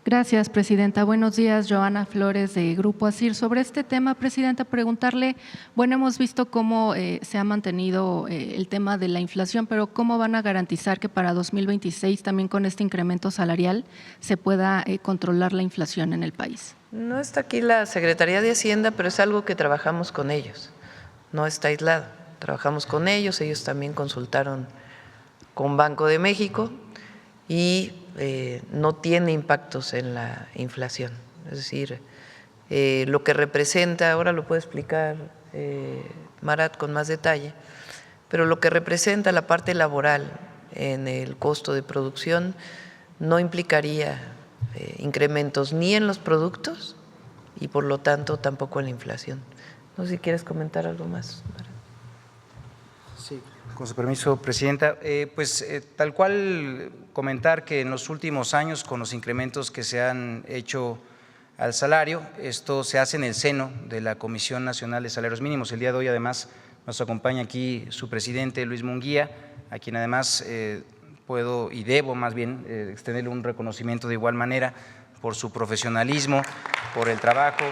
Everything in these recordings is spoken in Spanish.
Gracias, Presidenta. Buenos días, Joana Flores, de Grupo ASIR. Sobre este tema, Presidenta, preguntarle, bueno, hemos visto cómo se ha mantenido el tema de la inflación, pero ¿cómo van a garantizar que para 2026, también con este incremento salarial, se pueda controlar la inflación en el país? No está aquí la Secretaría de Hacienda, pero es algo que trabajamos con ellos, no está aislado. Trabajamos con ellos también consultaron con Banco de México y no tiene impactos en la inflación. Es decir, lo que representa, ahora lo puede explicar Marat con más detalle, pero lo que representa la parte laboral en el costo de producción no implicaría incrementos ni en los productos y por lo tanto tampoco en la inflación. No sé si quieres comentar algo más, Marat. Sí, con su permiso, Presidenta. Tal cual comentar que en los últimos años, con los incrementos que se han hecho al salario, esto se hace en el seno de la Comisión Nacional de Salarios Mínimos. El día de hoy, además, nos acompaña aquí su presidente, Luis Munguía, a quien además puedo y debo más bien extenderle un reconocimiento de igual manera por su profesionalismo, por el trabajo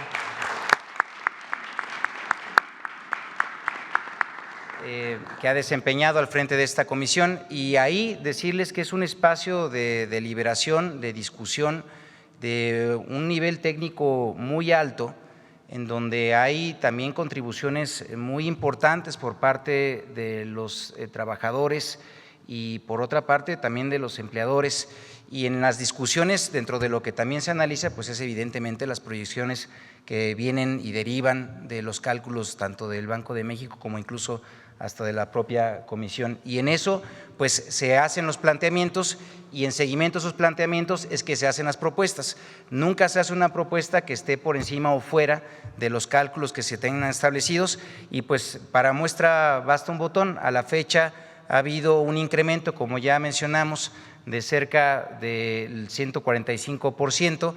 que ha desempeñado al frente de esta comisión, y ahí decirles que es un espacio de deliberación, de discusión, de un nivel técnico muy alto, en donde hay también contribuciones muy importantes por parte de los trabajadores y por otra parte también de los empleadores. Y en las discusiones, dentro de lo que también se analiza, pues es evidentemente las proyecciones que vienen y derivan de los cálculos tanto del Banco de México como incluso hasta de la propia comisión, y en eso pues se hacen los planteamientos y en seguimiento a esos planteamientos es que se hacen las propuestas. Nunca se hace una propuesta que esté por encima o fuera de los cálculos que se tengan establecidos, y pues para muestra basta un botón. A la fecha ha habido un incremento, como ya mencionamos, de cerca del 145%,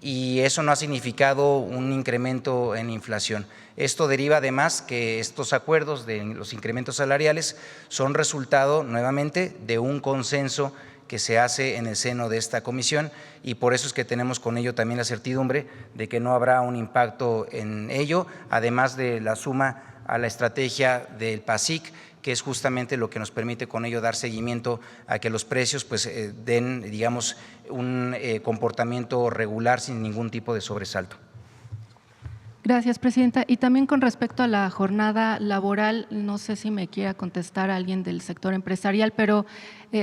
y eso no ha significado un incremento en inflación. Esto deriva además que estos acuerdos de los incrementos salariales son resultado nuevamente de un consenso que se hace en el seno de esta comisión, y por eso es que tenemos con ello también la certidumbre de que no habrá un impacto en ello, además de la suma a la estrategia del PASIC, que es justamente lo que nos permite con ello dar seguimiento a que los precios pues den, digamos, un comportamiento regular sin ningún tipo de sobresalto. Gracias, Presidenta. Y también con respecto a la jornada laboral, no sé si me quiera contestar alguien del sector empresarial, pero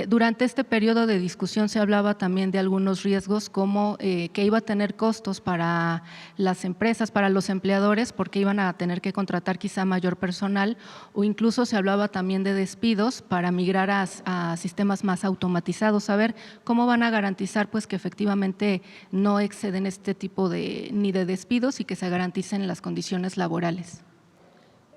durante este periodo de discusión se hablaba también de algunos riesgos, como que iba a tener costos para las empresas, para los empleadores, porque iban a tener que contratar quizá mayor personal, o incluso se hablaba también de despidos para migrar a sistemas más automatizados. A ver, ¿cómo van a garantizar pues que efectivamente no exceden este tipo ni de despidos y que se garanticen las condiciones laborales?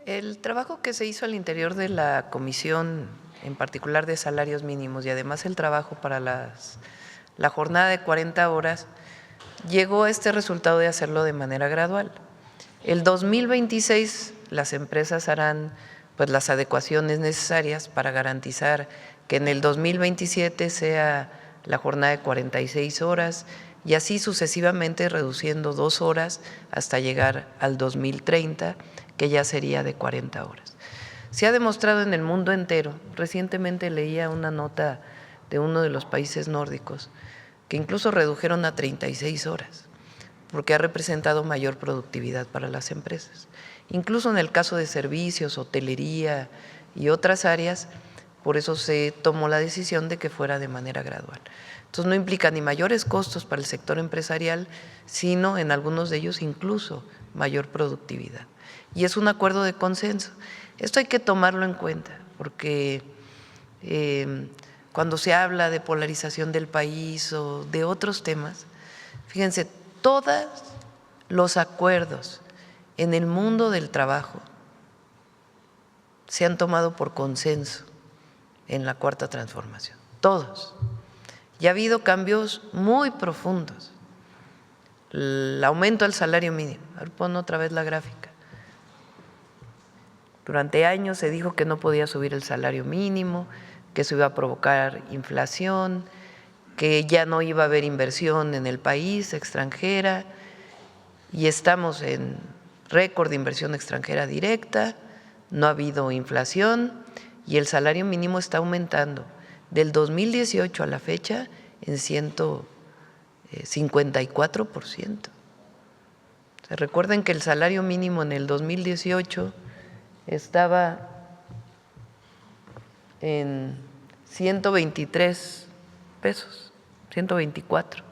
El trabajo que se hizo al interior de la comisión, en particular de salarios mínimos, y además el trabajo para la jornada de 40 horas, llegó a este resultado de hacerlo de manera gradual. El 2026 las empresas harán pues las adecuaciones necesarias para garantizar que en el 2027 sea la jornada de 46 horas y así sucesivamente, reduciendo 2 horas hasta llegar al 2030, que ya sería de 40 horas. Se ha demostrado en el mundo entero. Recientemente leía una nota de uno de los países nórdicos que incluso redujeron a 36 horas porque ha representado mayor productividad para las empresas. Incluso en el caso de servicios, hotelería y otras áreas, por eso se tomó la decisión de que fuera de manera gradual. Entonces no implica ni mayores costos para el sector empresarial, sino en algunos de ellos incluso mayor productividad. Y es un acuerdo de consenso. Esto hay que tomarlo en cuenta, porque cuando se habla de polarización del país o de otros temas, fíjense, todos los acuerdos en el mundo del trabajo se han tomado por consenso en la Cuarta Transformación, todos. Y ha habido cambios muy profundos. El aumento del salario mínimo. Ahora pon otra vez la gráfica. Durante años se dijo que no podía subir el salario mínimo, que eso iba a provocar inflación, que ya no iba a haber inversión en el país extranjera, y estamos en récord de inversión extranjera directa, no ha habido inflación y el salario mínimo está aumentando del 2018 a la fecha en 154%. Recuerden que el salario mínimo en el 2018 estaba en 123 pesos, 124,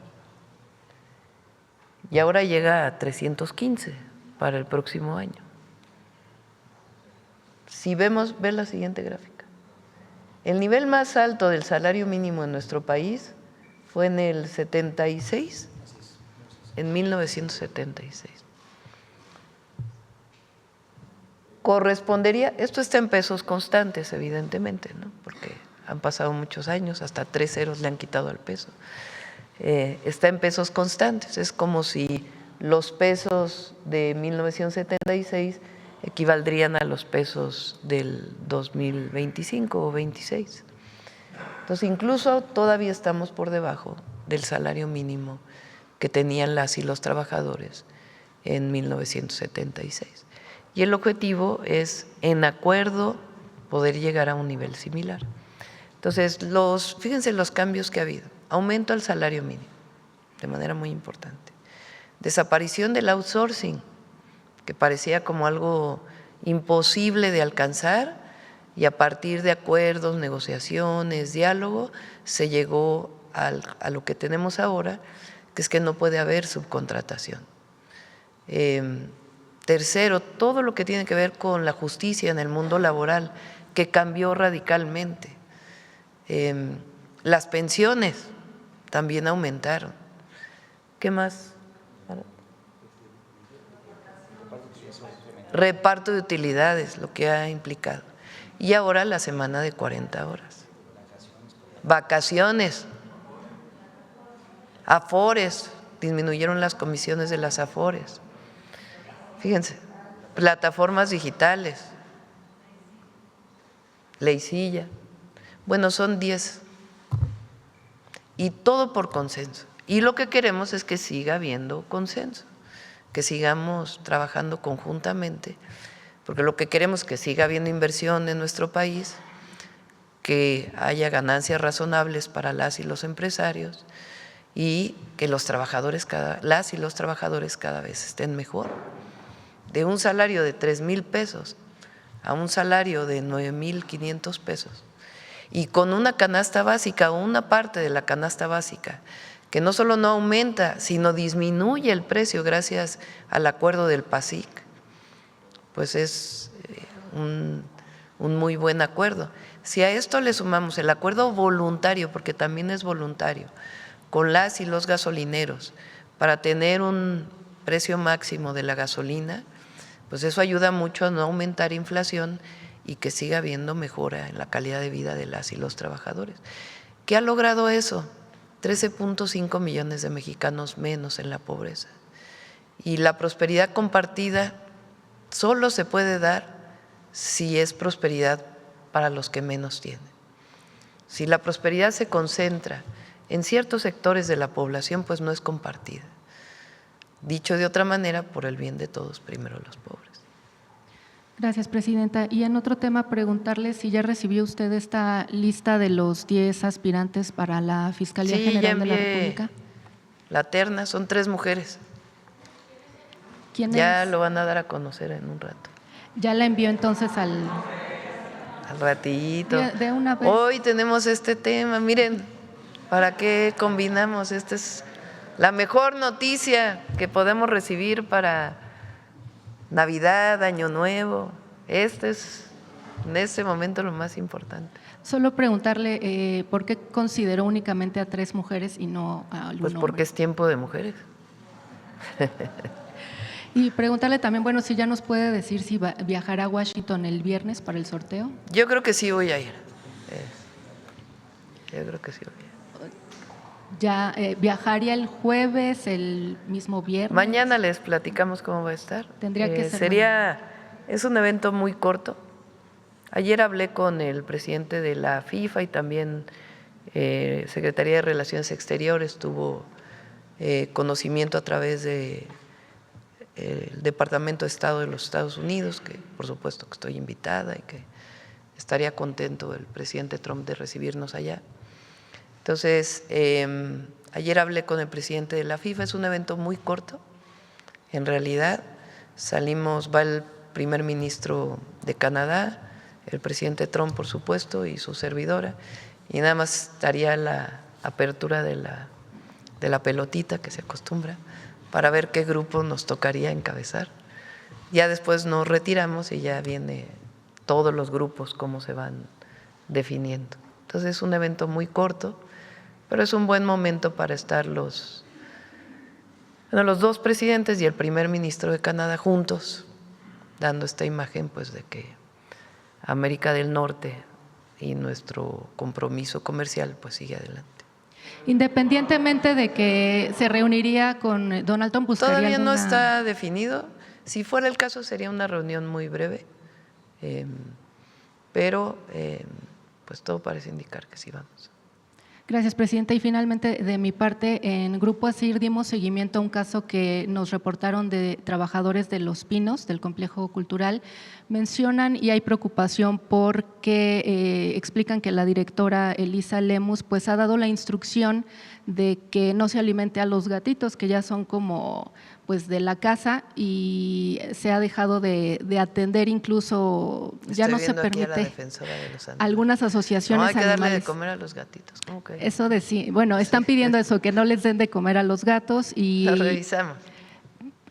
y ahora llega a 315 para el próximo año. Si ve la siguiente gráfica, el nivel más alto del salario mínimo en nuestro país fue en el 76, en 1976. Correspondería, esto está en pesos constantes evidentemente, ¿no? Porque han pasado muchos años, hasta 3 ceros le han quitado al peso. Está en pesos constantes, es como si los pesos de 1976 equivaldrían a los pesos del 2025 o 26. Entonces, incluso todavía estamos por debajo del salario mínimo que tenían las y los trabajadores en 1976. Y el objetivo es, en acuerdo, poder llegar a un nivel similar. Entonces, fíjense los cambios que ha habido. Aumento al salario mínimo, de manera muy importante. Desaparición del outsourcing, que parecía como algo imposible de alcanzar, y a partir de acuerdos, negociaciones, diálogo, se llegó a lo que tenemos ahora, que es que no puede haber subcontratación. Tercero, todo lo que tiene que ver con la justicia en el mundo laboral, que cambió radicalmente. Las pensiones también aumentaron. ¿Qué más? Reparto de utilidades, lo que ha implicado. Y ahora la semana de 40 horas. Vacaciones. Afores, disminuyeron las comisiones de las afores. Fíjense, plataformas digitales, Leicilla. Bueno, son 10. Y todo por consenso. Y lo que queremos es que siga habiendo consenso, que sigamos trabajando conjuntamente, porque lo que queremos es que siga habiendo inversión en nuestro país, que haya ganancias razonables para las y los empresarios y que los trabajadores, las y los trabajadores cada vez estén mejor. De un salario de 3,000 pesos a un salario de 9,500 pesos, y con una canasta básica o una parte de la canasta básica que no solo no aumenta, sino disminuye el precio gracias al acuerdo del PASIC, pues es un muy buen acuerdo. Si a esto le sumamos el acuerdo voluntario, porque también es voluntario, con las y los gasolineros para tener un precio máximo de la gasolina, pues eso ayuda mucho a no aumentar inflación y que siga habiendo mejora en la calidad de vida de las y los trabajadores. ¿Qué ha logrado eso? 13.5 millones de mexicanos menos en la pobreza. Y la prosperidad compartida solo se puede dar si es prosperidad para los que menos tienen. Si la prosperidad se concentra en ciertos sectores de la población, pues no es compartida. Dicho de otra manera, por el bien de todos, primero los pobres. Gracias, presidenta. Y en otro tema, preguntarle si ya recibió usted esta lista de los 10 aspirantes para la Fiscalía General de la República. La terna, son 3 mujeres. ¿Quién ya es? Lo van a dar a conocer en un rato. Ya la envió entonces al ratito. De una vez. Hoy tenemos este tema, miren, ¿para qué combinamos? Esta es la mejor noticia que podemos recibir para Navidad, Año Nuevo. Este es en este momento lo más importante. Solo preguntarle por qué consideró únicamente a 3 mujeres y no a algún Pues porque hombre. es tiempo de mujeres. Y preguntarle también, bueno, si ya nos puede decir si viajará a Washington el viernes para el sorteo. Yo creo que sí voy a ir. Yo creo que sí voy a ir. Ya viajaría el jueves, el mismo viernes. Mañana les platicamos cómo va a estar. Tendría que ser es un evento muy corto. Ayer hablé con el presidente de la FIFA y también Secretaría de Relaciones Exteriores tuvo conocimiento a través de el Departamento de Estado de los Estados Unidos, que por supuesto que estoy invitada y que estaría contento el presidente Trump de recibirnos allá. Entonces, ayer hablé con el presidente de la FIFA, es un evento muy corto, en realidad va el primer ministro de Canadá, el presidente Trump por supuesto y su servidora, y nada más estaría la apertura de la pelotita que se acostumbra, para ver qué grupo nos tocaría encabezar. Ya después nos retiramos y ya viene todos los grupos, cómo se van definiendo. Entonces es un evento muy corto, pero es un buen momento para estar los dos presidentes y el primer ministro de Canadá juntos, dando esta imagen pues de que América del Norte y nuestro compromiso comercial pues sigue adelante. Independientemente de que se reuniría con Donald Trump, buscaría Todavía no alguna… está definido. Si fuera el caso sería una reunión muy breve, pero pues todo parece indicar que sí vamos. Gracias, presidenta. Y finalmente, de mi parte, en Grupo ASIR dimos seguimiento a un caso que nos reportaron de trabajadores de Los Pinos, del complejo cultural. Mencionan y hay preocupación porque explican que la directora Elisa Lemus pues ha dado la instrucción de que no se alimente a los gatitos, que ya son como pues de la casa, y se ha dejado de atender, incluso ya no se permite algunas asociaciones no, hay que darle animales. de comer a los gatitos. ¿Cómo que? Eso bueno, están pidiendo eso, que no les den de comer a los gatos y… Lo revisamos.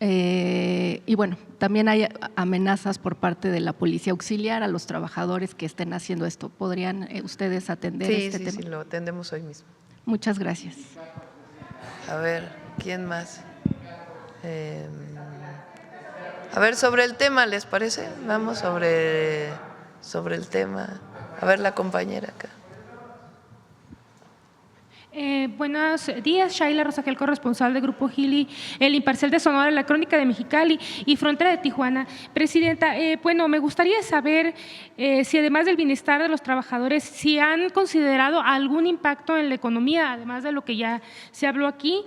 Y bueno, también hay amenazas por parte de la policía auxiliar a los trabajadores que estén haciendo esto. ¿Podrían ustedes atender este tema? Sí, lo atendemos hoy mismo. Muchas gracias. A ver, ¿quién más? A ver, sobre el tema, ¿les parece? Vamos sobre el tema. A ver, la compañera acá. Buenos días, Shaila Rosagel, corresponsal de Grupo Gili, El Imparcial de Sonora, La Crónica de Mexicali y Frontera de Tijuana. Presidenta, bueno, me gustaría saber si además del bienestar de los trabajadores, si han considerado algún impacto en la economía, además de lo que ya se habló aquí,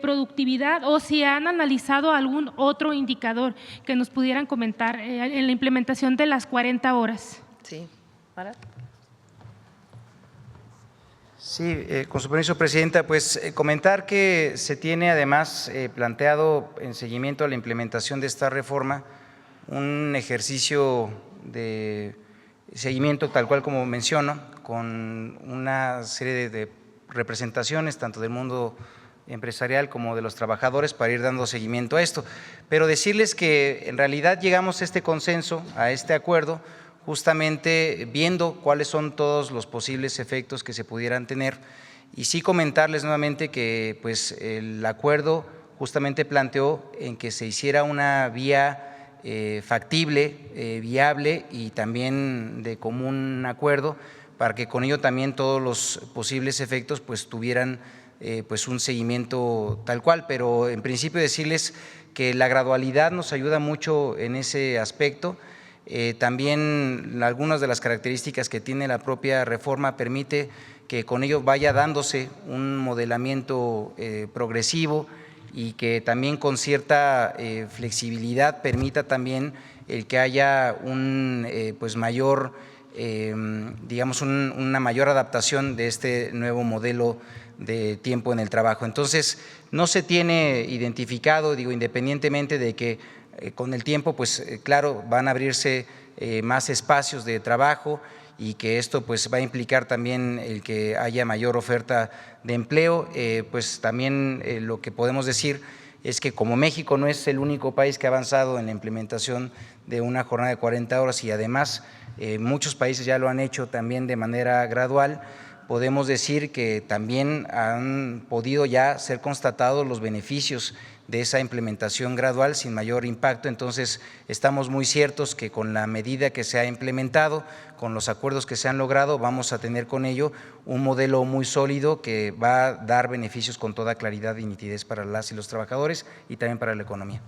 productividad, o si han analizado algún otro indicador que nos pudieran comentar en la implementación de las 40 horas. Sí, Marat. Sí, con su permiso, presidenta, pues comentar que se tiene además planteado en seguimiento a la implementación de esta reforma un ejercicio de seguimiento tal cual como menciono, con una serie de representaciones tanto del mundo empresarial como de los trabajadores para ir dando seguimiento a esto. Pero decirles que en realidad llegamos a este consenso, a este acuerdo, justamente viendo cuáles son todos los posibles efectos que se pudieran tener, y sí comentarles nuevamente que pues el acuerdo justamente planteó en que se hiciera una vía factible, viable y también de común acuerdo, para que con ello también todos los posibles efectos pues tuvieran pues un seguimiento tal cual. Pero en principio decirles que la gradualidad nos ayuda mucho en ese aspecto. También algunas de las características que tiene la propia reforma permite que con ello vaya dándose un modelamiento progresivo y que también con cierta flexibilidad permita también el que haya un pues mayor, digamos una mayor adaptación de este nuevo modelo de tiempo en el trabajo. Entonces, no se tiene identificado, digo, independientemente de que con el tiempo, pues claro, van a abrirse más espacios de trabajo y que esto pues va a implicar también el que haya mayor oferta de empleo, pues también lo que podemos decir es que como México no es el único país que ha avanzado en la implementación de una jornada de 40 horas y además muchos países ya lo han hecho también de manera gradual, podemos decir que también han podido ya ser constatados los beneficios de esa implementación gradual sin mayor impacto. Entonces, estamos muy ciertos que con la medida que se ha implementado, con los acuerdos que se han logrado, vamos a tener con ello un modelo muy sólido que va a dar beneficios con toda claridad y nitidez para las y los trabajadores y también para la economía.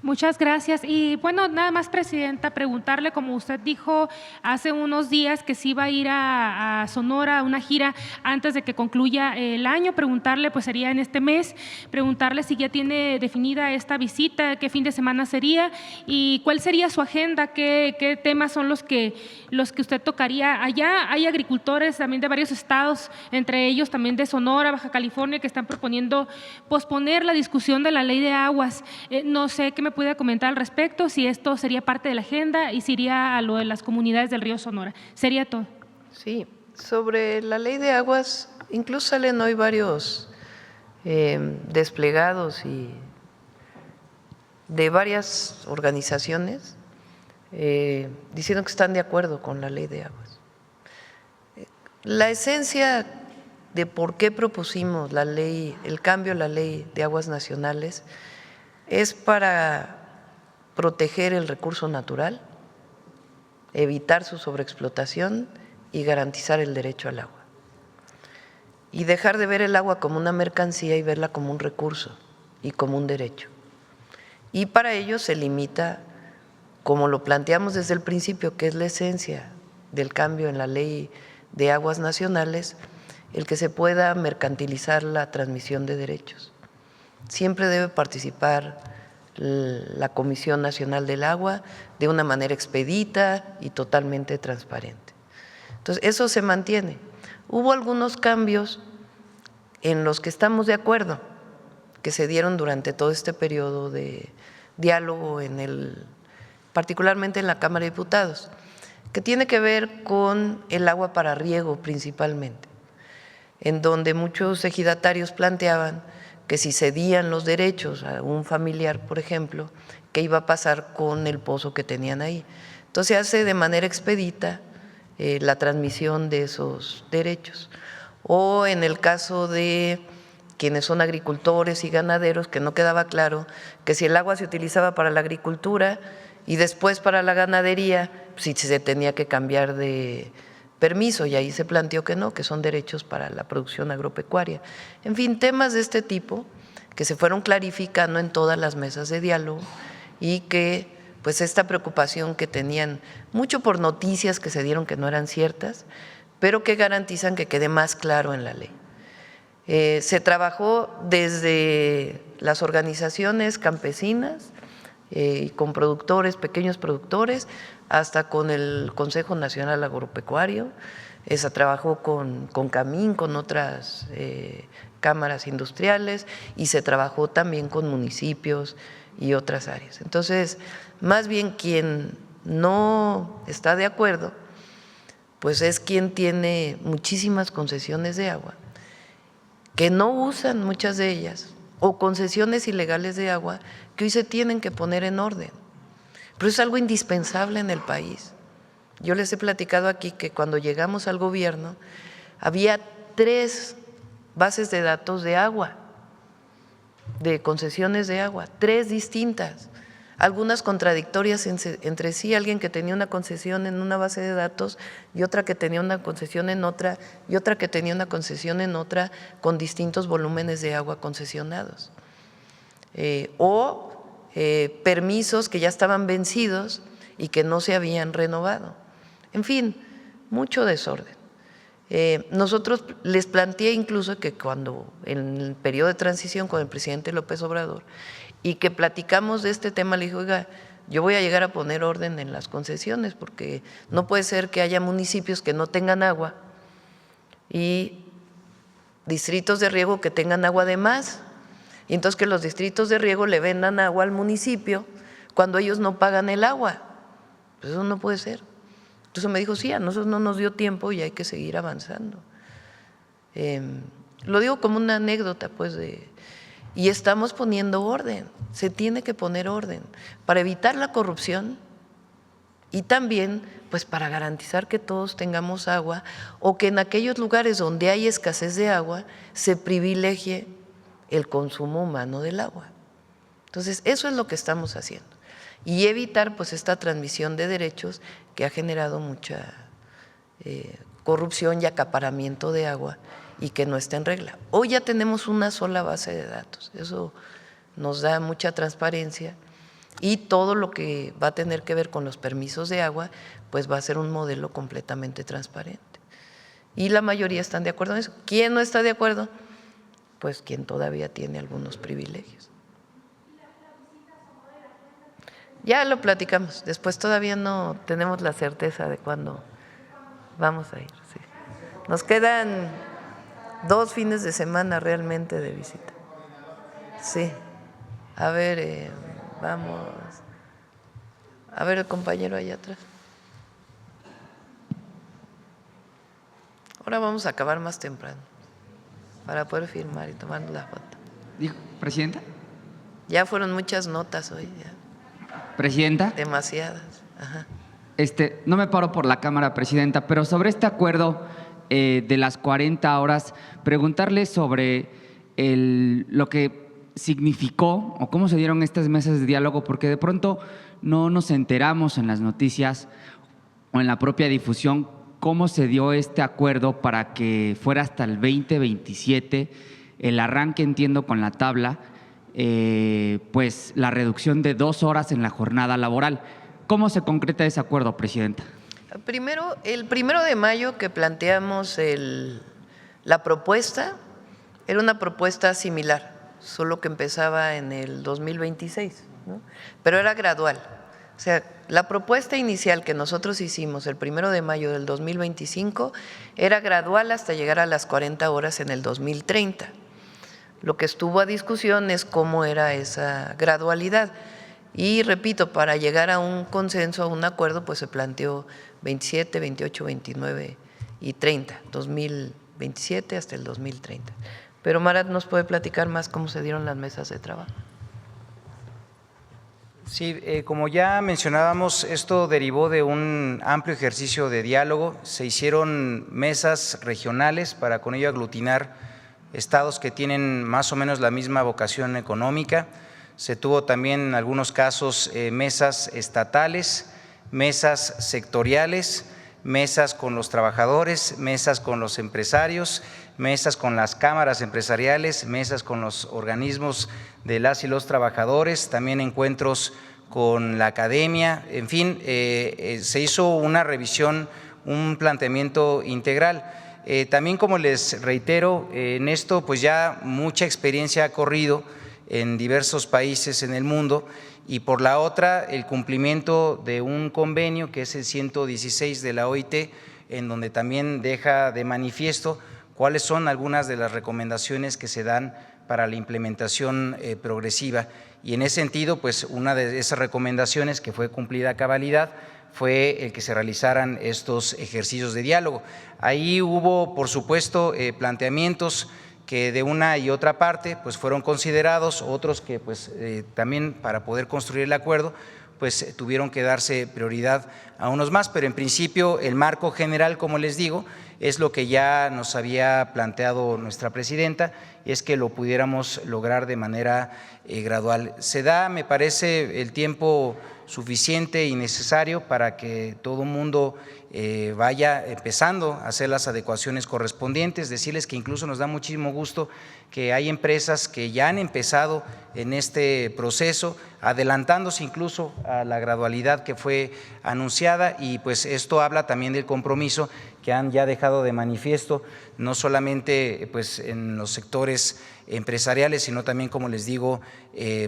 Muchas gracias. Y bueno, nada más, Presidenta, preguntarle, como usted dijo hace unos días que se iba a ir a Sonora a una gira antes de que concluya el año, preguntarle, pues sería en este mes, preguntarle si ya tiene definida esta visita, qué fin de semana sería y cuál sería su agenda, qué temas son los que usted tocaría. Allá hay agricultores también de varios estados, entre ellos también de Sonora, Baja California, que están proponiendo posponer la discusión de la ley de aguas. No sé qué me puede comentar al respecto, si esto sería parte de la agenda y si iría a lo de las comunidades del río Sonora. Sería todo. Sí, sobre la ley de aguas, incluso salen hoy varios desplegados y de varias organizaciones diciendo que están de acuerdo con la ley de aguas. La esencia de por qué propusimos la ley, el cambio a la ley de aguas nacionales, es para proteger el recurso natural, evitar su sobreexplotación y garantizar el derecho al agua. Y dejar de ver el agua como una mercancía y verla como un recurso y como un derecho. Y para ello se limita, como lo planteamos desde el principio, que es la esencia del cambio en la ley de aguas nacionales, el que se pueda mercantilizar la transmisión de derechos. Siempre debe participar la Comisión Nacional del Agua de una manera expedita y totalmente transparente. Entonces, eso se mantiene. Hubo algunos cambios en los que estamos de acuerdo, que se dieron durante todo este periodo de diálogo, particularmente en la Cámara de Diputados, que tiene que ver con el agua para riego principalmente, en donde muchos ejidatarios planteaban que si cedían los derechos a un familiar, por ejemplo, ¿qué iba a pasar con el pozo que tenían ahí? Entonces se hace de manera expedita la transmisión de esos derechos. O en el caso de quienes son agricultores y ganaderos, que no quedaba claro que si el agua se utilizaba para la agricultura y después para la ganadería, si se tenía que cambiar de permiso, y ahí se planteó que no, que son derechos para la producción agropecuaria. En fin, temas de este tipo que se fueron clarificando en todas las mesas de diálogo y que pues esta preocupación que tenían mucho por noticias que se dieron que no eran ciertas, pero que garantizan que quede más claro en la ley. Se trabajó desde las organizaciones campesinas y con productores, pequeños productores, hasta con el Consejo Nacional Agropecuario, se trabajó con Camín, con otras cámaras industriales y se trabajó también con municipios y otras áreas. Entonces, más bien quien no está de acuerdo, pues es quien tiene muchísimas concesiones de agua, que no usan muchas de ellas, o concesiones ilegales de agua que hoy se tienen que poner en orden. Pero es algo indispensable en el país. Yo les he platicado aquí que cuando llegamos al gobierno había 3 bases de datos de agua, de concesiones de agua, 3 distintas, algunas contradictorias entre sí, alguien que tenía una concesión en una base de datos y otra que tenía una concesión en otra y otra que tenía una concesión en otra con distintos volúmenes de agua concesionados. Permisos que ya estaban vencidos y que no se habían renovado. En fin, mucho desorden. Nosotros les planteé incluso que cuando en el periodo de transición con el presidente López Obrador y que platicamos de este tema, le dije, oiga, yo voy a llegar a poner orden en las concesiones porque no puede ser que haya municipios que no tengan agua y distritos de riego que tengan agua de más, y entonces que los distritos de riego le vendan agua al municipio cuando ellos no pagan el agua. Pues eso no puede ser. Entonces me dijo, sí, a nosotros no nos dio tiempo y hay que seguir avanzando. Lo digo como una anécdota, pues, y estamos poniendo orden, se tiene que poner orden para evitar la corrupción y también pues para garantizar que todos tengamos agua o que en aquellos lugares donde hay escasez de agua se privilegie el consumo humano del agua. Entonces, eso es lo que estamos haciendo y evitar pues esta transmisión de derechos que ha generado mucha corrupción y acaparamiento de agua y que no está en regla. Hoy ya tenemos una sola base de datos, eso nos da mucha transparencia Y todo lo que va a tener que ver con los permisos de agua, pues va a ser un modelo completamente transparente. Y la mayoría están de acuerdo en eso. ¿Quién no está de acuerdo? Pues quien todavía tiene algunos privilegios. Ya lo platicamos, después todavía no tenemos la certeza de cuándo vamos a ir. Sí. Nos quedan 2 fines de semana realmente de visita. Sí. A ver, vamos. A ver el compañero allá atrás. Ahora vamos a acabar más temprano para poder firmar y tomar la foto. Dijo, ¿Presidenta? Ya fueron muchas notas hoy, ya. ¿Presidenta? Demasiadas. Ajá. No me paro por la cámara, Presidenta, pero sobre este acuerdo de las 40 horas, preguntarle sobre lo que significó o cómo se dieron estas mesas de diálogo, porque de pronto no nos enteramos en las noticias o en la propia difusión cómo se dio este acuerdo para que fuera hasta el 2027, el arranque, entiendo, con la tabla, pues la reducción de 2 horas en la jornada laboral. ¿Cómo se concreta ese acuerdo, Presidenta? Primero, el 1 de mayo que planteamos la propuesta, era una propuesta similar, solo que empezaba en el 2026, ¿no? Pero era gradual. O sea, la propuesta inicial que nosotros hicimos el 1 de mayo del 2025 era gradual hasta llegar a las 40 horas en el 2030. Lo que estuvo a discusión es cómo era esa gradualidad. Y repito, para llegar a un consenso, a un acuerdo, pues se planteó 27, 28, 29 y 30, 2027 hasta el 2030. Pero Marat nos puede platicar más cómo se dieron las mesas de trabajo. Sí, como ya mencionábamos, esto derivó de un amplio ejercicio de diálogo. Se hicieron mesas regionales para con ello aglutinar estados que tienen más o menos la misma vocación económica. Se tuvo también en algunos casos mesas estatales, mesas sectoriales, mesas con los trabajadores, mesas con los empresarios, mesas con las cámaras empresariales, mesas con los organismos de las y los trabajadores, también encuentros con la academia, en fin, se hizo una revisión, un planteamiento integral. También, como les reitero, en esto pues ya mucha experiencia ha corrido en diversos países en el mundo, y por la otra el cumplimiento de un convenio que es el 116 de la OIT, en donde también deja de manifiesto cuáles son algunas de las recomendaciones que se dan para la implementación progresiva. Y en ese sentido, pues una de esas recomendaciones que fue cumplida a cabalidad fue el que se realizaran estos ejercicios de diálogo. Ahí hubo, por supuesto, planteamientos que de una y otra parte pues fueron considerados, otros que pues también para poder construir el acuerdo pues tuvieron que darse prioridad a unos más, pero en principio el marco general, como les digo, es lo que ya nos había planteado nuestra presidenta, y es que lo pudiéramos lograr de manera gradual. Se da, me parece, el tiempo suficiente y necesario para que todo el mundo vaya empezando a hacer las adecuaciones correspondientes. Decirles que incluso nos da muchísimo gusto que hay empresas que ya han empezado en este proceso, adelantándose incluso a la gradualidad que fue anunciada, y pues esto habla también del compromiso que han ya dejado de manifiesto, no solamente pues en los sectores empresariales, sino también, como les digo,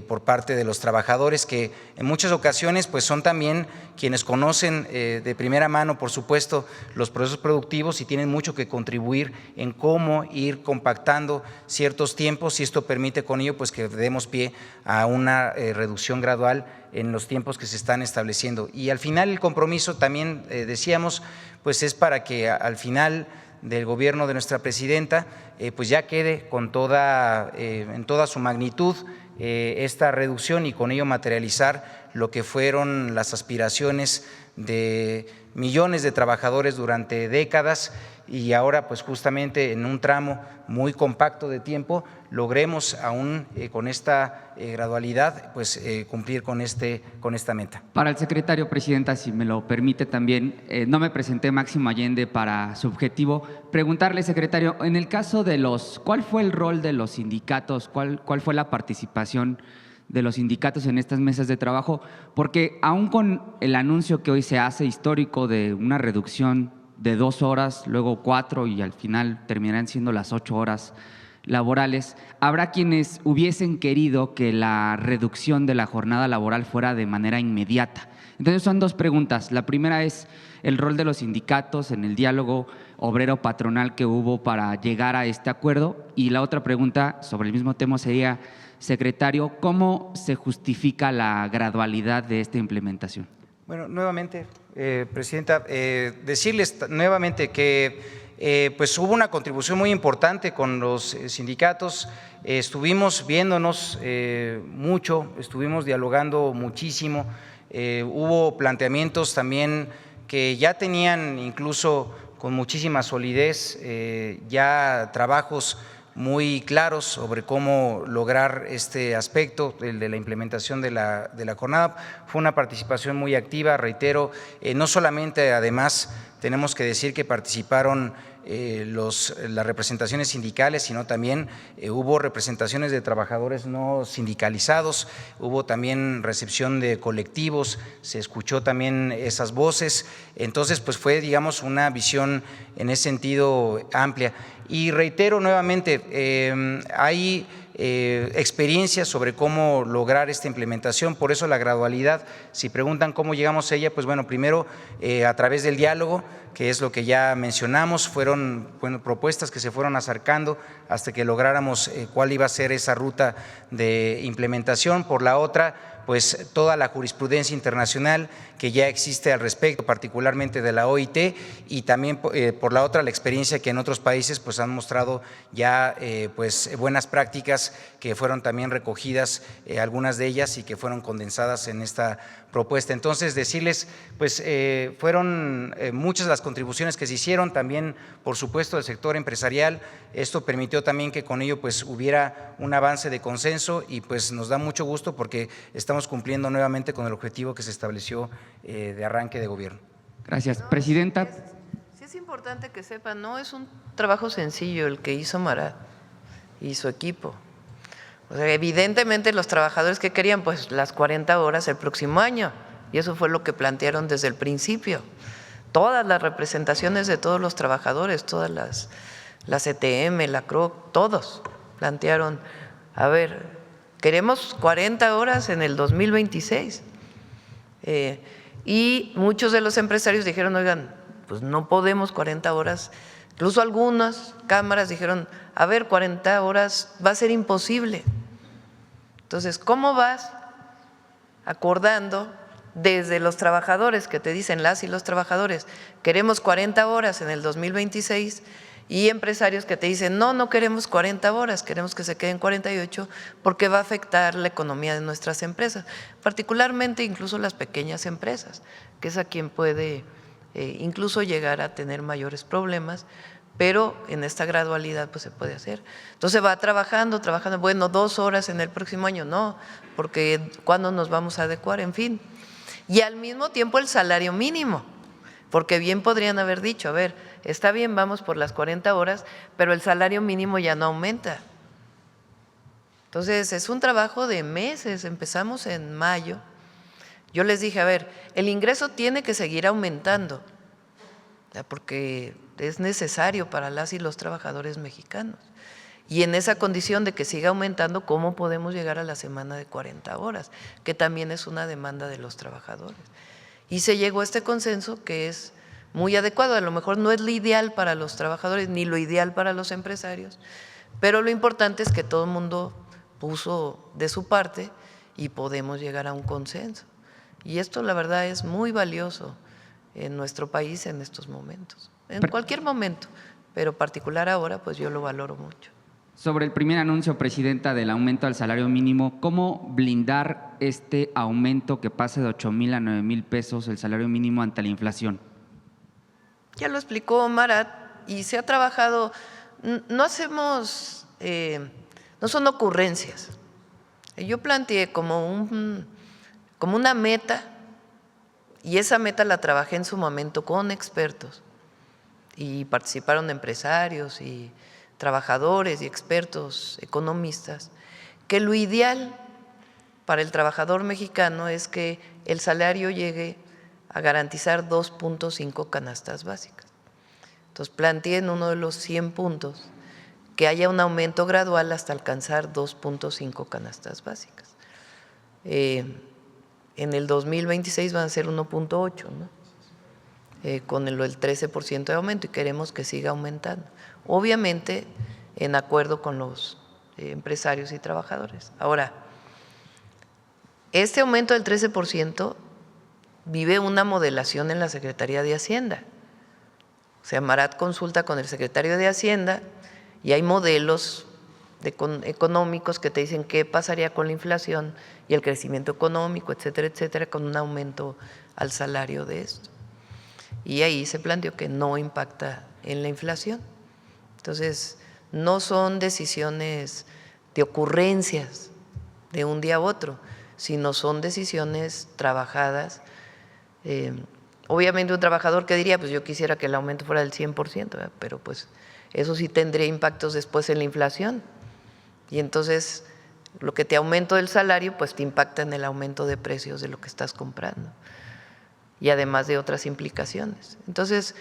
por parte de los trabajadores, que en muchas ocasiones pues son también quienes conocen de primera mano, por supuesto, los procesos productivos, y tienen mucho que contribuir en cómo ir compactando ciertos tiempos, y esto permite con ello pues que demos pie a una reducción gradual en los tiempos que se están estableciendo. Y al final el compromiso también decíamos pues es para que al final del gobierno de nuestra presidenta pues ya quede con en toda su magnitud esta reducción, y con ello materializar lo que fueron las aspiraciones de millones de trabajadores durante décadas, y ahora pues justamente en un tramo muy compacto de tiempo logremos aún con esta gradualidad pues cumplir con esta meta. Para el secretario, Presidenta, si me lo permite también, no me presenté, Máximo Allende, para su objetivo. Preguntarle, secretario, en el caso de ¿cuál fue el rol de los sindicatos? ¿Cuál fue la participación de los sindicatos en estas mesas de trabajo, porque aún con el anuncio que hoy se hace histórico de una reducción de 2 horas, luego 4 y al final terminarán siendo las 8 horas laborales, habrá quienes hubiesen querido que la reducción de la jornada laboral fuera de manera inmediata. Entonces son 2 preguntas. La primera es el rol de los sindicatos en el diálogo obrero-patronal que hubo para llegar a este acuerdo, y la otra pregunta sobre el mismo tema sería, secretario, ¿cómo se justifica la gradualidad de esta implementación? Bueno, nuevamente, Presidenta, decirles nuevamente que pues hubo una contribución muy importante con los sindicatos, estuvimos viéndonos mucho, estuvimos dialogando muchísimo, hubo planteamientos también que ya tenían incluso con muchísima solidez, ya trabajos muy claros sobre cómo lograr este aspecto, el de la implementación de la jornada. Fue una participación muy activa, reitero, no solamente además tenemos que decir que participaron las representaciones sindicales, sino también hubo representaciones de trabajadores no sindicalizados, hubo también recepción de colectivos, se escuchó también esas voces, entonces pues fue, digamos, una visión en ese sentido amplia. Y reitero nuevamente, hay experiencias sobre cómo lograr esta implementación, por eso la gradualidad. Si preguntan cómo llegamos a ella, pues bueno, primero a través del diálogo, que es lo que ya mencionamos, fueron propuestas que se fueron acercando hasta que lográramos cuál iba a ser esa ruta de implementación. Por la otra, pues toda la jurisprudencia internacional que ya existe al respecto, particularmente de la OIT, y también por la otra la experiencia que en otros países pues han mostrado ya pues buenas prácticas que fueron también recogidas, algunas de ellas, y que fueron condensadas en esta propuesta. Entonces decirles, pues fueron muchas las contribuciones que se hicieron, también por supuesto del sector empresarial. Esto permitió también que con ello pues hubiera un avance de consenso, y pues nos da mucho gusto porque estamos cumpliendo nuevamente con el objetivo que se estableció de arranque de gobierno. Gracias, Presidenta. Sí es importante que sepan, no es un trabajo sencillo el que hizo Marat y su equipo. O sea, evidentemente los trabajadores que querían pues las 40 horas el próximo año, y eso fue lo que plantearon desde el principio. Todas las representaciones de todos los trabajadores, todas las ETM, la CROC, todos plantearon, a ver, queremos 40 horas en el 2026. Y muchos de los empresarios dijeron, oigan, pues no podemos 40 horas. Incluso algunas cámaras dijeron, a ver, 40 horas va a ser imposible. Entonces, ¿cómo vas acordando desde los trabajadores que te dicen, las y los trabajadores, queremos 40 horas en el 2026, y empresarios que te dicen, no, no queremos 40 horas, queremos que se queden 48 porque va a afectar la economía de nuestras empresas, particularmente incluso las pequeñas empresas, que es a quien puede incluso llegar a tener mayores problemas, pero en esta gradualidad pues se puede hacer. Entonces va trabajando, bueno, 2 horas en el próximo año, no, porque ¿cuándo nos vamos a adecuar? En fin. Y al mismo tiempo el salario mínimo, porque bien podrían haber dicho, a ver, está bien, vamos por las 40 horas, pero el salario mínimo ya no aumenta. Entonces es un trabajo de meses, empezamos en mayo. Yo les dije, a ver, el ingreso tiene que seguir aumentando, porque es necesario para las y los trabajadores mexicanos. Y en esa condición de que siga aumentando, ¿cómo podemos llegar a la semana de 40 horas? Que también es una demanda de los trabajadores. Y se llegó a este consenso que es muy adecuado, a lo mejor no es lo ideal para los trabajadores ni lo ideal para los empresarios, pero lo importante es que todo el mundo puso de su parte y podemos llegar a un consenso. Y esto la verdad es muy valioso en nuestro país en estos momentos, en cualquier momento, pero particular ahora pues yo lo valoro mucho. Sobre el primer anuncio, Presidenta, del aumento al salario mínimo, ¿cómo blindar este aumento que pase de 8,000 a 9,000 pesos el salario mínimo ante la inflación? Ya lo explicó Marat y se ha trabajado, no hacemos, no son ocurrencias. Yo planteé como una meta, y esa meta la trabajé en su momento con expertos, y participaron empresarios y trabajadores y expertos economistas, que lo ideal para el trabajador mexicano es que el salario llegue a garantizar 2.5 canastas básicas. Entonces, planteen uno de los 100 puntos que haya un aumento gradual hasta alcanzar 2.5 canastas básicas. En el 2026 van a ser 1.8, ¿no? Con el 13% de aumento, y queremos que siga aumentando. Obviamente, en acuerdo con los empresarios y trabajadores. Ahora, este aumento del 13% vive una modelación en la Secretaría de Hacienda. O sea, Marat consulta con el secretario de Hacienda y hay modelos económicos que te dicen qué pasaría con la inflación y el crecimiento económico, etcétera, etcétera, con un aumento al salario de esto. Y ahí se planteó que no impacta en la inflación. Entonces, no son decisiones de ocurrencias de un día a otro, sino son decisiones trabajadas. Obviamente un trabajador que diría, pues yo quisiera que el aumento fuera del 100%, ¿verdad? Pero pues eso sí tendría impactos después en la inflación. Y entonces lo que te aumento del salario, pues te impacta en el aumento de precios de lo que estás comprando. Y además de otras implicaciones. Entonces,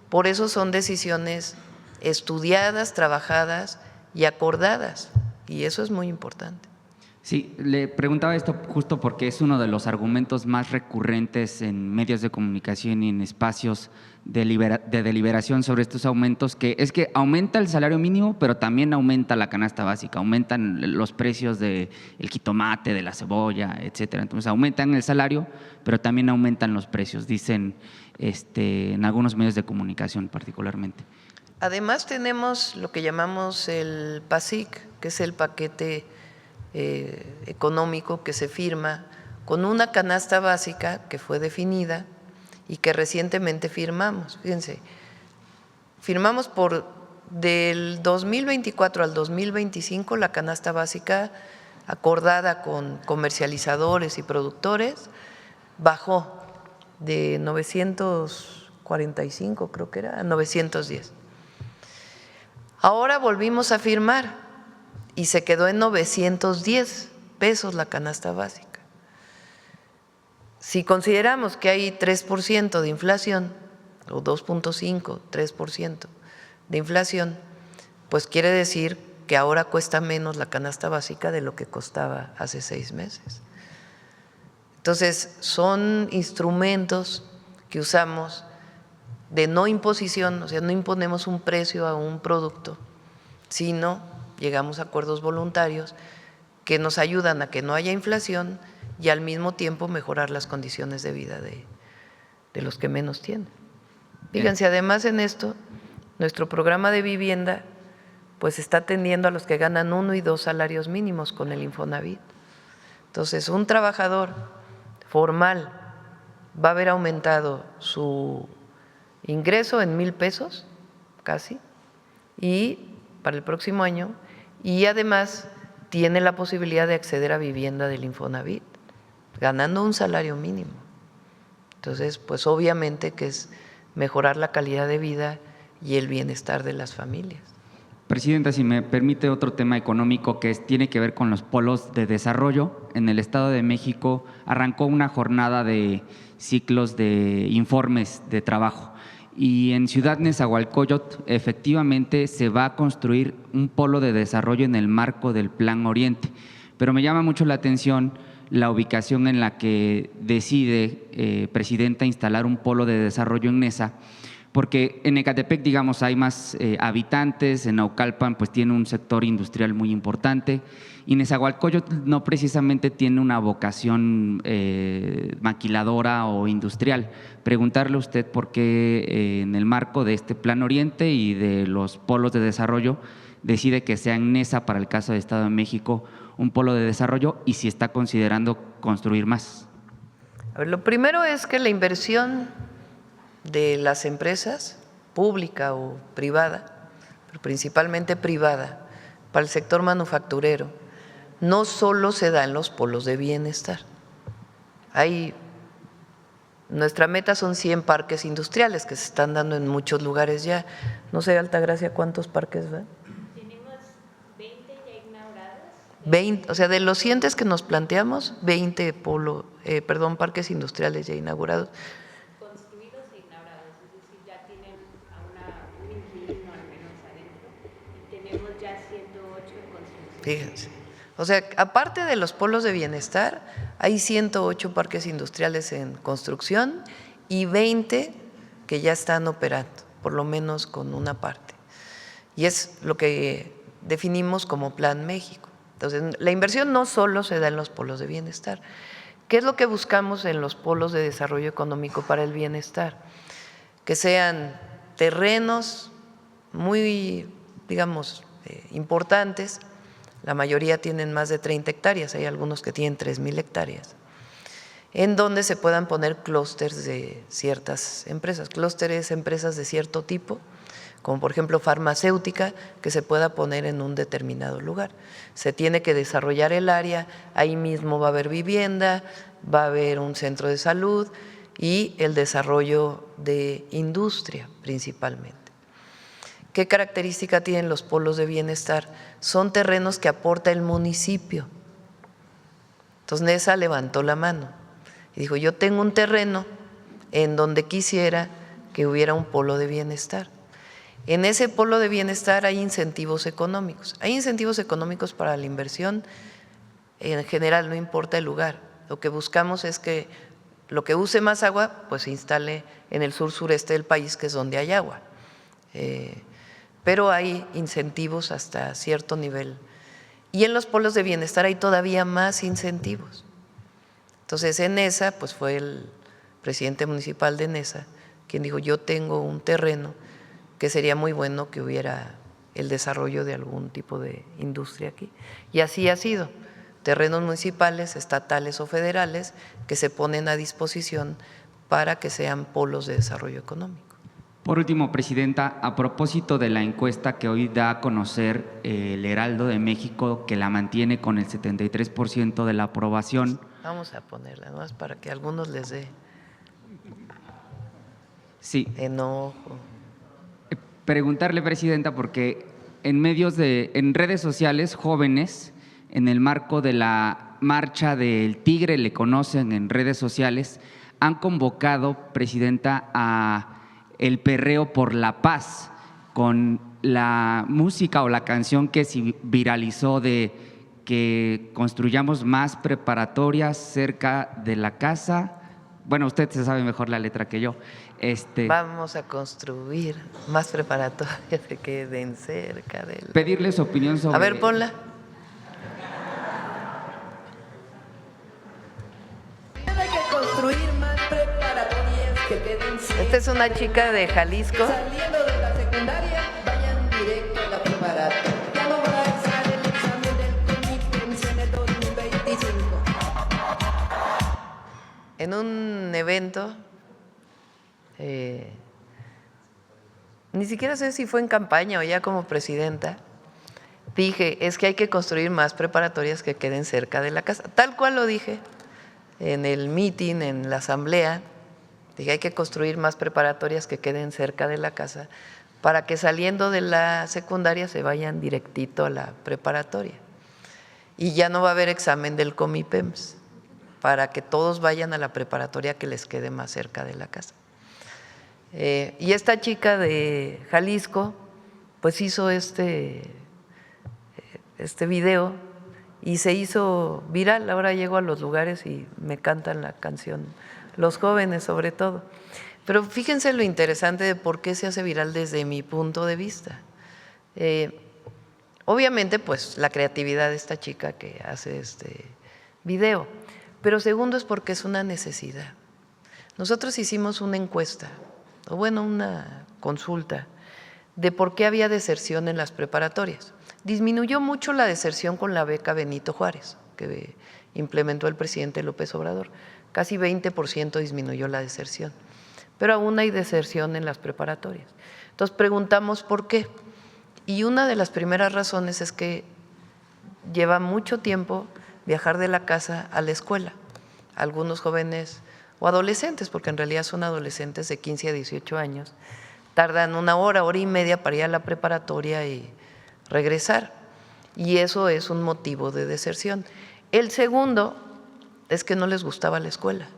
por eso son decisiones estudiadas, trabajadas y acordadas. Y eso es muy importante. Sí, le preguntaba esto justo porque es uno de los argumentos más recurrentes en medios de comunicación y en espacios de deliberación sobre estos aumentos, que es que aumenta el salario mínimo, pero también aumenta la canasta básica, aumentan los precios del jitomate, de la cebolla, etcétera. Entonces aumentan el salario, pero también aumentan los precios, dicen en algunos medios de comunicación particularmente. Además tenemos lo que llamamos el PASIC, que es el paquete económico que se firma con una canasta básica que fue definida y que recientemente firmamos. Fíjense, firmamos del 2024 al 2025 la canasta básica acordada con comercializadores y productores bajó de 945, creo que era, a 910. Ahora volvimos a firmar y se quedó en 910 pesos la canasta básica. Si consideramos que hay 3% de inflación, o 2.5, 3% de inflación, pues quiere decir que ahora cuesta menos la canasta básica de lo que costaba hace 6 meses. Entonces, son instrumentos que usamos de no imposición, o sea, no imponemos un precio a un producto, sino llegamos a acuerdos voluntarios que nos ayudan a que no haya inflación y al mismo tiempo mejorar las condiciones de vida de los que menos tienen. Fíjense, además en esto, nuestro programa de vivienda pues está atendiendo a los que ganan 1 y 2 salarios mínimos con el Infonavit. Entonces, un trabajador formal va a haber aumentado su ingreso en 1,000 pesos, casi, y para el próximo año, y además tiene la posibilidad de acceder a vivienda del Infonavit, ganando un salario mínimo. Entonces, pues obviamente que es mejorar la calidad de vida y el bienestar de las familias. Presidenta, si me permite otro tema económico que tiene que ver con los polos de desarrollo. En el Estado de México arrancó una jornada de ciclos de informes de trabajo. Y en Ciudad Nezahualcóyotl efectivamente se va a construir un polo de desarrollo en el marco del Plan Oriente. Pero me llama mucho la atención la ubicación en la que decide, Presidenta, instalar un polo de desarrollo en Neza, porque en Ecatepec, digamos, hay más habitantes, en Naucalpan pues tiene un sector industrial muy importante, y Nezahualcóyotl no precisamente tiene una vocación maquiladora o industrial. Preguntarle a usted por qué en el marco de este Plan Oriente y de los polos de desarrollo decide que sea en Neza, para el caso del Estado de México, un polo de desarrollo, y si está considerando construir más. A ver, lo primero es que la inversión de las empresas, pública o privada, pero principalmente privada, para el sector manufacturero, no solo se da en los polos de bienestar. Nuestra meta son 100 parques industriales que se están dando en muchos lugares ya. No sé, Altagracia, ¿cuántos parques van? Tenemos 20 ya inaugurados 20, o sea, de los 100 que nos planteamos, 20 parques industriales ya inaugurados. Construidos e inaugurados, es decir, ya tienen un inquilino al menos adentro y tenemos ya 108 en construcción. Fíjense. O sea, aparte de los polos de bienestar, hay 108 parques industriales en construcción y 20 que ya están operando, por lo menos con una parte. Y es lo que definimos como Plan México. Entonces, la inversión no solo se da en los polos de bienestar. ¿Qué es lo que buscamos en los polos de desarrollo económico para el bienestar? Que sean terrenos muy, digamos, importantes. La mayoría tienen más de 30 hectáreas, hay algunos que tienen 3,000 hectáreas, en donde se puedan poner clústeres de ciertas empresas, clústeres, empresas de cierto tipo, como por ejemplo farmacéutica, que se pueda poner en un determinado lugar. Se tiene que desarrollar el área, ahí mismo va a haber vivienda, va a haber un centro de salud y el desarrollo de industria principalmente. ¿Qué característica tienen los polos de bienestar? Son terrenos que aporta el municipio. Entonces NESA levantó la mano y dijo, yo tengo un terreno en donde quisiera que hubiera un polo de bienestar. En ese polo de bienestar hay incentivos económicos. Hay incentivos económicos para la inversión en general, no importa el lugar. Lo que buscamos es que lo que use más agua, pues se instale en el sur-sureste del país, que es donde hay agua. Pero hay incentivos hasta cierto nivel. Y en los polos de bienestar hay todavía más incentivos. Entonces, en NESA, pues fue el presidente municipal de NESA quien dijo, yo tengo un terreno que sería muy bueno que hubiera el desarrollo de algún tipo de industria aquí. Y así ha sido. Terrenos municipales, estatales o federales que se ponen a disposición para que sean polos de desarrollo económico. Por último, Presidenta, a propósito de la encuesta que hoy da a conocer el Heraldo de México, que la mantiene con el 73% de la aprobación. Vamos a ponerla, ¿no? Para que a algunos les dé enojo. Preguntarle, Presidenta, porque en redes sociales, jóvenes, en el marco de la marcha del Tigre, le conocen en redes sociales, han convocado, Presidenta, a el perreo por la paz, con la música o la canción que se viralizó de que construyamos más preparatorias cerca de la casa. Bueno, usted se sabe mejor la letra que yo. Vamos a construir más preparatorias que queden cerca del… Pedirle su opinión sobre… A ver, ponla. Hay que construir más preparatorias que queden cerca. Esta es una chica de Jalisco. Saliendo de la secundaria, vayan directo a la preparatoria. Ya no va a estar el examen del CONIPEMS en el 2025. En un evento, ni siquiera sé si fue en campaña o ya como presidenta, dije, es que hay que construir más preparatorias que queden cerca de la casa. Tal cual lo dije en el meeting, en la asamblea, dije, hay que construir más preparatorias que queden cerca de la casa para que saliendo de la secundaria se vayan directito a la preparatoria. Y ya no va a haber examen del CONIPEMS, para que todos vayan a la preparatoria que les quede más cerca de la casa. Y esta chica de Jalisco, pues hizo este video y se hizo viral. Ahora llego a los lugares y me cantan la canción, los jóvenes sobre todo. Pero fíjense lo interesante de por qué se hace viral desde mi punto de vista. Obviamente, pues la creatividad de esta chica que hace este video, pero segundo es porque es una necesidad. Nosotros hicimos una encuesta, o bueno, una consulta de por qué había deserción en las preparatorias. Disminuyó mucho la deserción con la beca Benito Juárez, que implementó el presidente López Obrador. Casi 20% disminuyó la deserción, pero aún hay deserción en las preparatorias. Entonces preguntamos por qué. Y una de las primeras razones es que lleva mucho tiempo viajar de la casa a la escuela. Algunos jóvenes o adolescentes, porque en realidad son adolescentes de 15 a 18 años, tardan 1 hora, hora y media para ir a la preparatoria y regresar. y eso es un motivo de deserción. El segundo es que no les gustaba la escuela,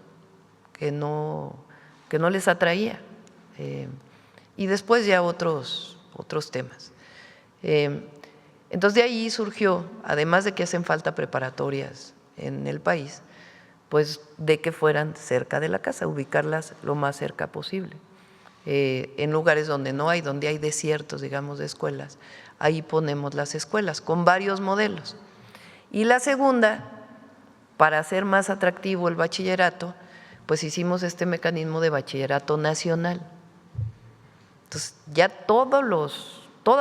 que no les atraía. Y después ya otros temas. Entonces de ahí surgió, además de que hacen falta preparatorias en el país, pues de que fueran cerca de la casa, ubicarlas lo más cerca posible. En lugares donde no hay, donde hay desiertos, digamos, de escuelas, ahí ponemos las escuelas con varios modelos. Y la segunda, para hacer más atractivo el bachillerato, pues hicimos este mecanismo de bachillerato nacional. Entonces, ya todas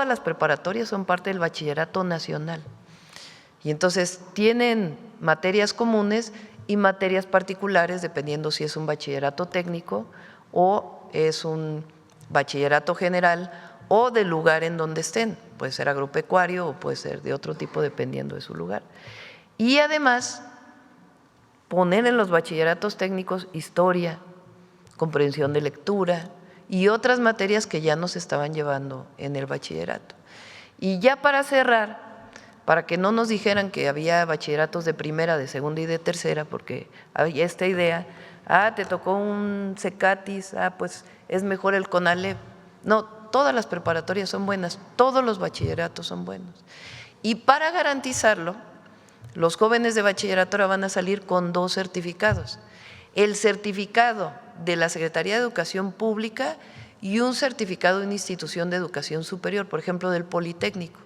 las preparatorias son parte del bachillerato nacional. Y entonces tienen materias comunes y materias particulares, dependiendo si es un bachillerato técnico o es un bachillerato general o del lugar en donde estén. Puede ser agropecuario o puede ser de otro tipo, dependiendo de su lugar. Y además, poner en los bachilleratos técnicos historia, comprensión de lectura y otras materias que ya nos estaban llevando en el bachillerato. Y ya para cerrar, para que no nos dijeran que había bachilleratos de primera, de segunda y de tercera, porque había esta idea, te tocó un CECATIS, pues es mejor el CONALEP. No, todas las preparatorias son buenas, todos los bachilleratos son buenos. Y para garantizarlo, los jóvenes de bachillerato ahora van a salir con 2 certificados. El certificado de la Secretaría de Educación Pública y un certificado de una institución de educación superior, por ejemplo, del Politécnico,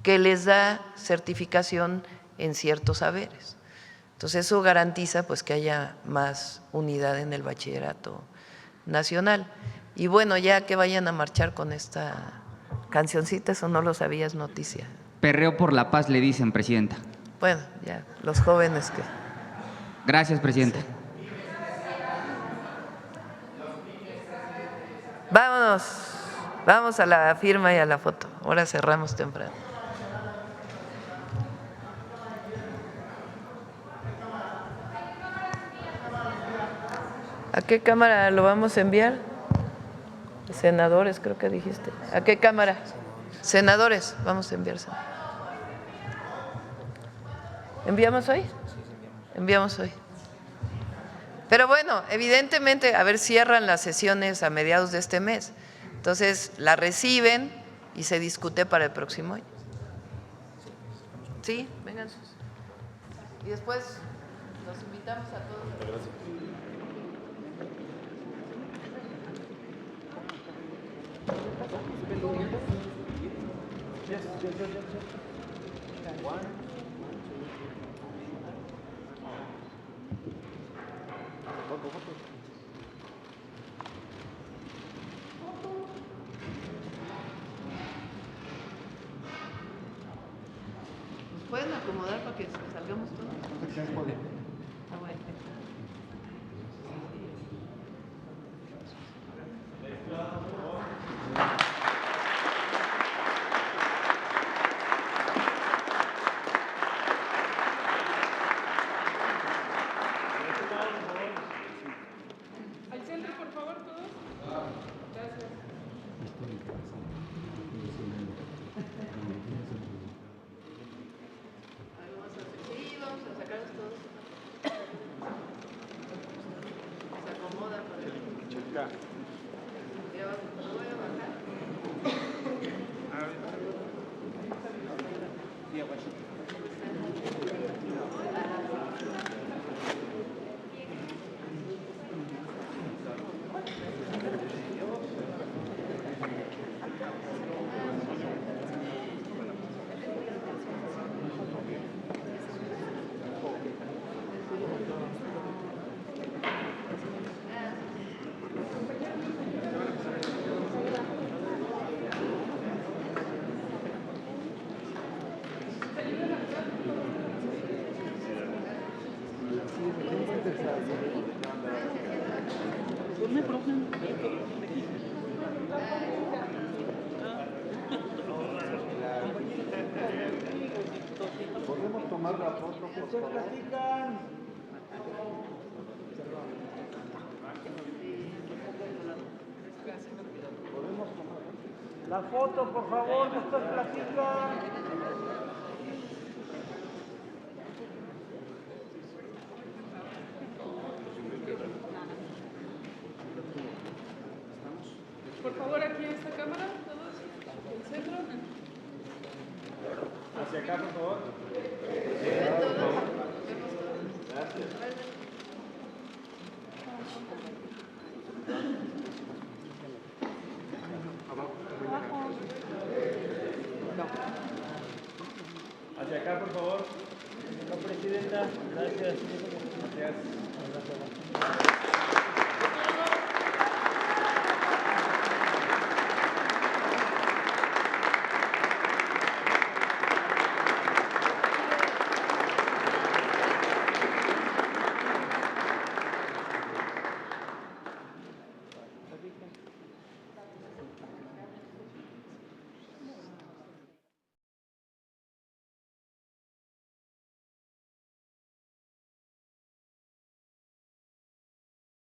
que les da certificación en ciertos saberes. Entonces eso garantiza pues que haya más unidad en el bachillerato nacional. Y bueno, ya que vayan a marchar con esta cancioncita, eso no lo sabías, noticia. Perreo por la paz, le dicen, presidenta. Bueno, ya, los jóvenes que… Gracias, presidenta. Sí. Vamos a la firma y a la foto. Ahora cerramos temprano. ¿A qué cámara lo vamos a enviar? Senadores, creo que dijiste. ¿A qué cámara? Senadores, vamos a enviar. ¿Enviamos hoy? Enviamos hoy. Pero bueno, evidentemente, a ver, cierran las sesiones a mediados de este mes. Entonces, la reciben y se discute para el próximo año. Sí, vengan. Y después los invitamos a todos. ¿Nos pueden acomodar para que salgamos todos? Ah, bueno. Al centro, por favor, todos. Gracias. Sí, vamos a sacarlos todos. Se acomoda por el… Ya voy a bajar. ¿Podemos tomar la foto, por favor? Platican. ¿Podemos tomar la foto, por favor? Después platican. acá, por favor. Hacia acá, por favor. Señora presidenta, gracias. Gracias.